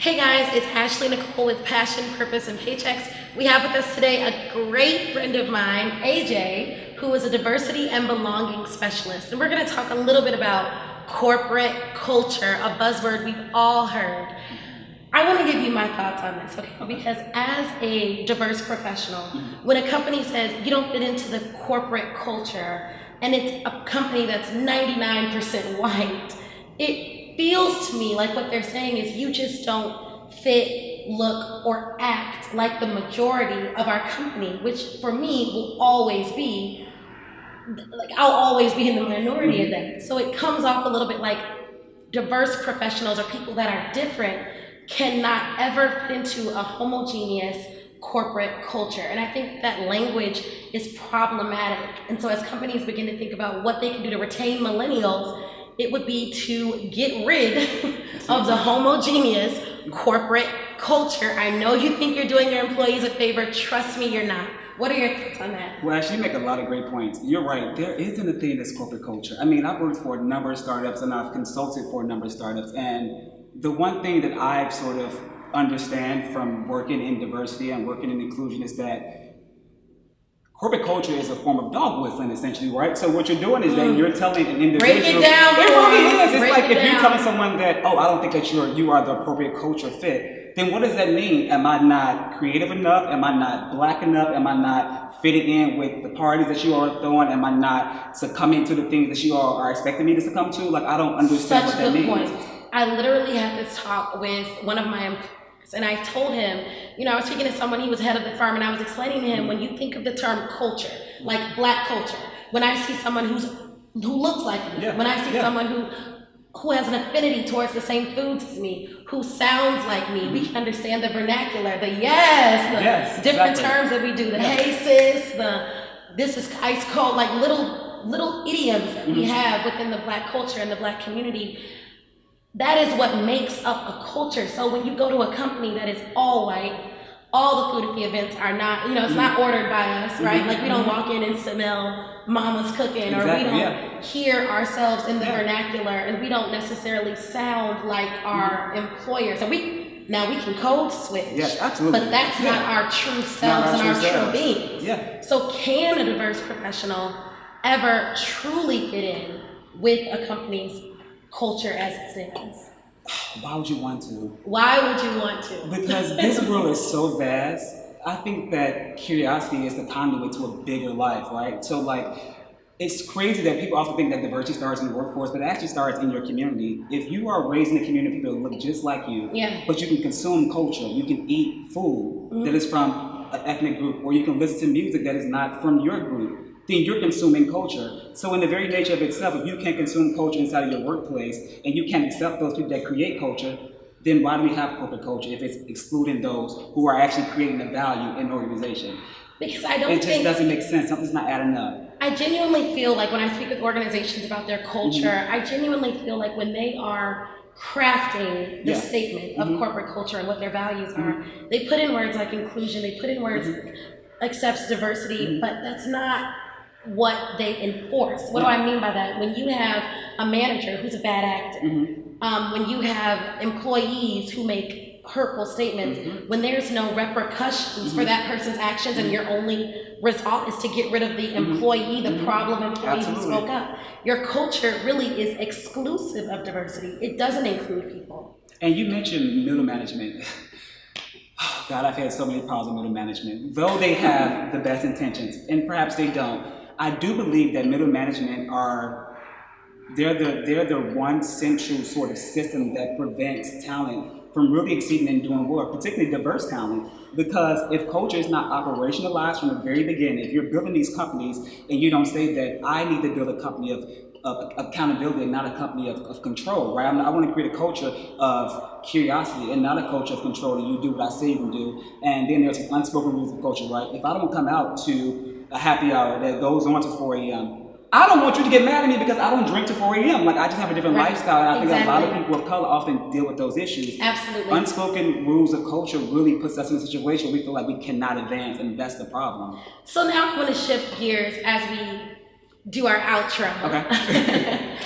Hey guys, it's Ashley Nicole with Passion, Purpose, and Paychecks. We have with us today a great friend of mine, AJ, who is a diversity and belonging specialist. And we're going to talk a little bit about corporate culture, a buzzword we've all heard. I want to give you my thoughts on this, okay? Because as a diverse professional, when a company says you don't fit into the corporate culture, and it's a company that's 99% white, it feels to me like what they're saying is you just don't fit, look, or act like the majority of our company, which for me will always be, like I'll always be in the minority of that. So it comes off a little bit like diverse professionals or people that are different cannot ever fit into a homogeneous corporate culture. And I think that language is problematic. And so as companies begin to think about what they can do to retain millennials, it would be to get rid of the homogeneous corporate culture. I know you think you're doing your employees a favor. Trust me, you're not. What are your thoughts on that? Well, actually, you make a lot of great points. You're right. There isn't a thing that's corporate culture. I mean, I've worked for a number of startups and I've consulted for a number of startups. And the one thing that I've sort of understand from working in diversity and working in inclusion is that corporate culture is a form of dog whistling, essentially, right? So what you're doing is that you're telling an individual. Break it down. It really is. It's Break like it if you're down. telling someone that, oh, I don't think that you are the appropriate culture fit, then what does that mean? Am I not creative enough? Am I not black enough? Am I not fitting in with the parties that you are throwing? Am I not succumbing to the things that you all are expecting me to succumb to? Like, I don't understand what that means. Such a good point. I literally had this talk with one of my employees. And I told him, I was speaking to someone, he was head of the firm, and I was explaining to him, when you think of the term culture, like black culture, when I see someone who looks like me, when I see someone who has an affinity towards the same foods as me, who sounds like me, we can understand the vernacular, the different terms that we do, the hey sis, this is ice cold, like little idioms that we have within the black culture and the black community. That is what makes up a culture. So when you go to a company that is all white, all the food at the events are not, it's not ordered by us, right? Like we don't walk in and smell mama's cooking, or we don't hear ourselves in the vernacular, and we don't necessarily sound like our employers. And we can code switch. Yes, absolutely. But that's not our true selves and our true beings. Yeah. So can a diverse professional ever truly fit in with a company's culture as it stands? Why would you want to? Why would you want to? Because this world is so vast. I think that curiosity is the conduit to a bigger life, right? So it's crazy that people often think that diversity starts in the workforce, but it actually starts in your community. If you are raised in a community of people who look just like you, but you can consume culture, you can eat food that is from an ethnic group, or you can listen to music that is not from your group, then you're consuming culture. So in the very nature of itself, if you can't consume culture inside of your workplace and you can't accept those people that create culture, then why do we have corporate culture if it's excluding those who are actually creating the value in the organization? Because it just doesn't make sense. Something's not adding up. I genuinely feel like when I speak with organizations about their culture, I genuinely feel like when they are crafting the statement of corporate culture and what their values are, they put in words like inclusion, they put in words accepts diversity, but that's not what they enforce. What do I mean by that? When you have a manager who's a bad actor, when you have employees who make hurtful statements, when there's no repercussions for that person's actions and your only result is to get rid of the employee, the problem employee who spoke up, your culture really is exclusive of diversity. It doesn't include people. And you mentioned middle management. Oh, God, I've had so many problems with middle management. Though they have the best intentions, and perhaps they don't, I do believe that middle management they're the one central sort of system that prevents talent from really exceeding and doing well, particularly diverse talent. Because if culture is not operationalized from the very beginning, if you're building these companies and you don't say that I need to build a company of accountability and not a company of control, right? I want to create a culture of curiosity and not a culture of control that you do what I say you can do. And then there's unspoken rules of culture, right? If I don't come out to a happy hour that goes on to 4 a.m., I don't want you to get mad at me because I don't drink till 4 a.m. Like, I just have a different lifestyle, and I think a lot of people of color often deal with those issues. Absolutely. Unspoken rules of culture really puts us in a situation where we feel like we cannot advance, and that's the problem. So now I want to shift gears as we do our outro. Okay.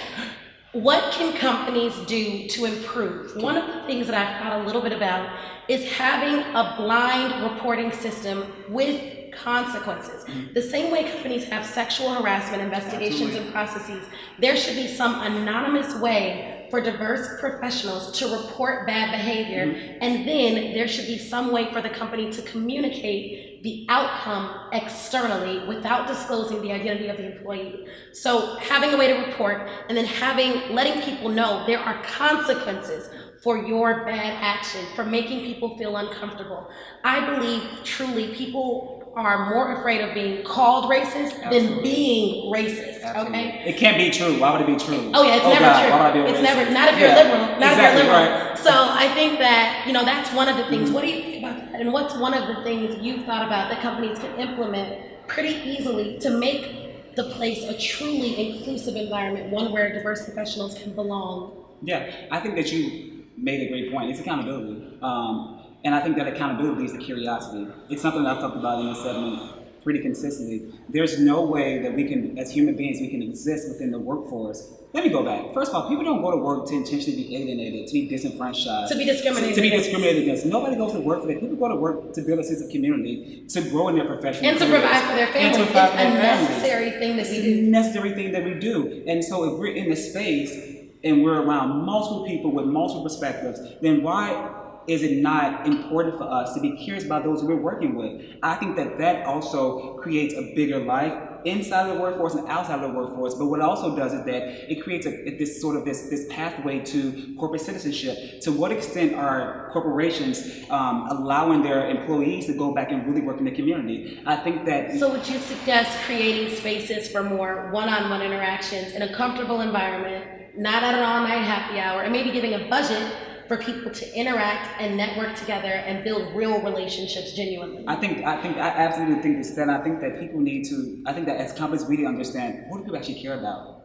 What can companies do to improve? One of the things that I've thought a little bit about is having a blind reporting system with consequences. The same way companies have sexual harassment investigations and processes, there should be some anonymous way for diverse professionals to report bad behavior, and then there should be some way for the company to communicate the outcome externally without disclosing the identity of the employee. So having a way to report, and then letting people know there are consequences for your bad action, for making people feel uncomfortable. I believe truly people are more afraid of being called racist than being racist. Okay? It can't be true. Why would it be true? Oh yeah, it's never God, true. Why would I be It's racist? never, not if you're liberal. Not exactly, if you're liberal. Right. So I think that, that's one of the things. What do you think about that? And what's one of the things you've thought about that companies can implement pretty easily to make the place a truly inclusive environment, one where diverse professionals can belong? Yeah, I think that you made a great point. It's accountability. And I think that accountability leads to curiosity. It's something that I've talked about in this segment pretty consistently. There's no way that we can, as human beings, we can exist within the workforce. Let me go back. First of all, people don't go to work to intentionally be alienated, to be disenfranchised, to be discriminated to be discriminated against. Nobody goes to work for that. People go to work to build a sense of community, to grow in their professional and to careers, provide for their families. It's a necessary thing that we do. It's a necessary thing that we do. And so if we're in the space and we're around multiple people with multiple perspectives, then why is it not important for us to be curious about those we're working with? I think that also creates a bigger life inside of the workforce and outside of the workforce. But what it also does is that it creates this pathway to corporate citizenship. To what extent are corporations allowing their employees to go back and really work in the community? I think that. So would you suggest creating spaces for more one-on-one interactions in a comfortable environment, not at an all-night happy hour, and maybe giving a budget for people to interact and network together and build real relationships genuinely? I absolutely think this. That I think that people need to. I think that as companies, we need to understand what do people actually care about.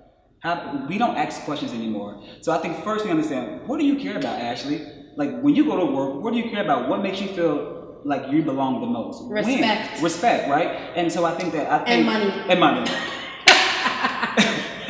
We don't ask questions anymore. So I think first we understand, what do you care about, Ashley? Like when you go to work, what do you care about? What makes you feel like you belong the most? Respect. Respect, right? And so I think that and money. And money.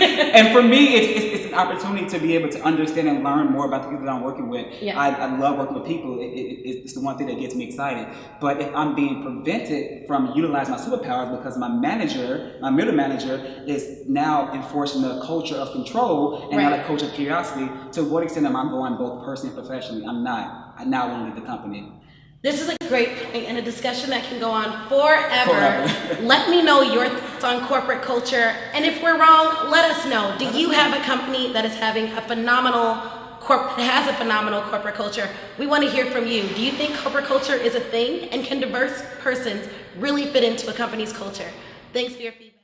And for me, it's an opportunity to be able to understand and learn more about the people that I'm working with. Yeah. I love working with people. It's the one thing that gets me excited. But if I'm being prevented from utilizing my superpowers because my middle manager, is now enforcing a culture of control and not a culture of curiosity, to what extent am I going both personally and professionally? I'm not. I now want to leave the company. This is a great point and a discussion that can go on forever. Let me know your thoughts on corporate culture, and if we're wrong, let us know. Do you have a company that is having a phenomenal corporate culture? We want to hear from you. Do you think corporate culture is a thing, and can diverse persons really fit into a company's culture? Thanks for your feedback.